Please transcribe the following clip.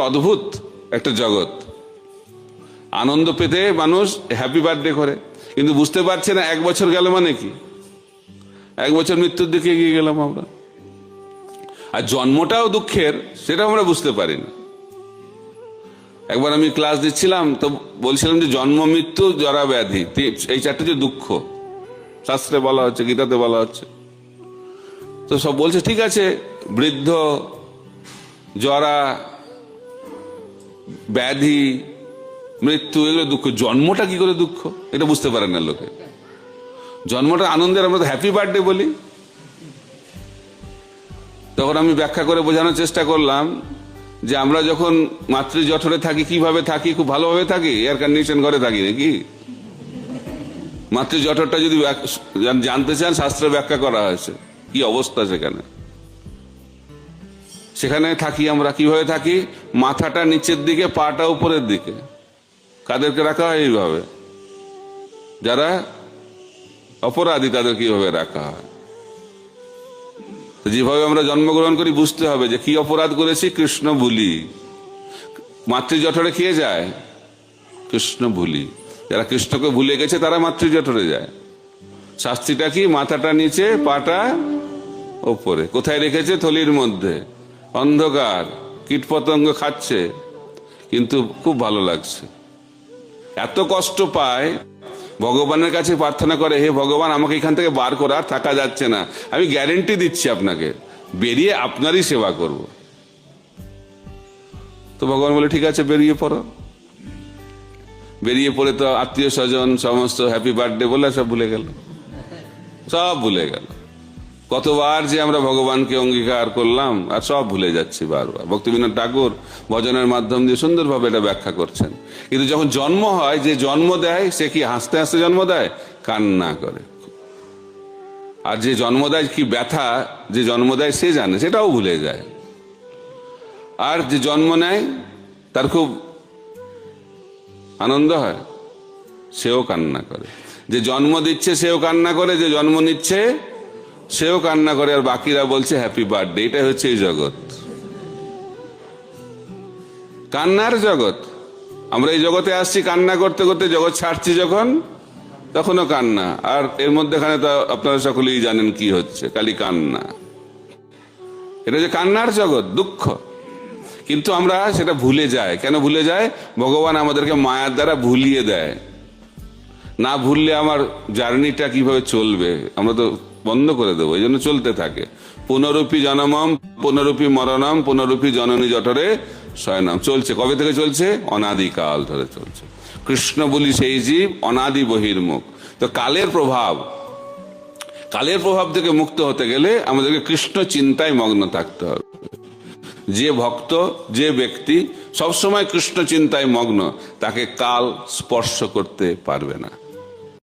অদ্ভুত একটা জগৎ। আনন্দ পেতে মানুষ হ্যাপি বার্থডে করে, কিন্তু বুঝতে পারছে না 1 বছর গেল মানে কি, 1 বছর মৃত্যুর দিকে এগিয়ে গেলাম আমরা। আর জন্মটাও দুঃখের, সেটা আমরা বুঝতে পারি না। একবার আমি ক্লাস দিচ্ছিলাম, তো বলছিলাম যে জন্ম, মৃত্যু, জরা, ব্যাধি, এই 4টে যে দুঃখ শাস্ত্রে বলা হচ্ছে, গীতাতে বলা হচ্ছে। তো সব বলছে ঠিক আছে, বৃদ্ধ, জরা, ব্যাধি, মৃত্যু, এগুলো দুঃখ। জন্মটা কি করে দুঃখ, এটা বুঝতে পারে না লোকে। জন্মটা আনন্দের, আমরা তো হ্যাপি বার্থডে বলি। তখন আমি ব্যাখ্যা করে বোঝানোর চেষ্টা করলাম যে আমরা যখন মাতৃ জঠরে থাকি, কিভাবে থাকি? খুব ভালোভাবে থাকি, এয়ার কন্ডিশন ঘরে থাকি নাকি? মাতৃ জঠরটা যদি জানতে চান, শাস্ত্রে ব্যাখ্যা করা হয়েছে কি অবস্থা সেখানে। সেখানে থাকি আমরা কিভাবে থাকি? মাথাটা নিচের দিকে, পাটা উপরের দিকে। কাদেরকে রাখা হয় এইভাবে? যারা অপরাধী তাদের কিভাবে রাখা হয়। যেভাবে আমরা জন্মগ্রহণ করি, বুঝতে হবে যে কি অপরাধ করেছি, কৃষ্ণ ভুলি। মাতৃ জঠরে কে যায়? কৃষ্ণ ভুলি। যারা কৃষ্ণকে ভুলে গেছে তারা মাতৃ জঠরে যায়। শাস্তিটা কি? মাথাটা নিচে, পাটা ওপরে। কোথায় রেখেছে? থলির মধ্যে। অন্ধকার, কীটপতঙ্গ খাচ্ছে, কিন্তু খুব ভালো লাগছে। এত কষ্ট পায়, ভগবানের কাছে প্রার্থনা করে, হে ভগবান, আমাকে এখান থেকে বার করা, আর থাকা যাচ্ছে না, আমি গ্যারেন্টি দিচ্ছি আপনাকে, বেরিয়ে আপনারই সেবা করব। তো ভগবান বলে ঠিক আছে, বেরিয়ে পড়ো। বেরিয়ে পড়ে তো আত্মীয় স্বজন সমস্ত হ্যাপি বার্থডে বলে সব ভুলে গেল, সব ভুলে গেল। কতবার যে আমরা ভগবানকে অঙ্গীকার করলাম, আর সব ভুলে যাচ্ছি বারবার। ভক্তিবিনোদ ঠাকুর ভজনের মাধ্যম দিয়ে সুন্দরভাবে এটা ব্যাখ্যা করছেন। কিন্তু যখন জন্ম হয়, যে জন্ম দেয় সে কি হাসতে হাসতে জন্ম দেয়? কান্না করে। আর যে জন্ম দেয়, কি ব্যথা যে জন্ম দেয় সে জানে, সেটাও ভুলে যায়। আর যে জন্ম নেয় তার খুব আনন্দ হয়, সেও কান্না করে। যে জন্ম দিচ্ছে সেও কান্না করে, যে জন্ম নিচ্ছে সেও কান্না করে, আর বাকিরা বলছে হ্যাপি বার্থডে। এটাই হচ্ছে এই জগৎ, কান্নার জগৎ। আমরা এই জগতে আসছি কান্না করতে করতে, জগৎ ছাড়ছি যখন, তখনও কান্না। আর এর মধ্যেখানে তো আপনারা সকলেই জানেন কি হচ্ছে, খালি কান্না। এটা যে কান্নার জগৎ, দুঃখ। কিন্তু আমরা সেটা ভুলে যাই। কেন ভুলে যায়? ভগবান আমাদেরকে মায়ার দ্বারা ভুলিয়ে দেয়। না ভুললে আমার জার্নিটা কিভাবে চলবে, আমরা তো বন্ধ করে দেবো। এই জন্য চলতে থাকে, পুনরূপী জনমম, পুনরূপী মরণম, পুনরূপী জননী জঠরে শয়নম। চলছে। কবে থেকে চলছে? অনাদিকাল ধরে চলছে। কৃষ্ণ বলি সেই জীব, অনাদি বহির্মুখ। তো কালের প্রভাব থেকে মুক্ত হতে গেলে আমাদেরকে কৃষ্ণ চিন্তায় মগ্ন থাকতে হবে। যে ভক্ত, যে ব্যক্তি সবসময় কৃষ্ণ চিন্তায় মগ্ন, তাকে কাল স্পর্শ করতে পারবে না।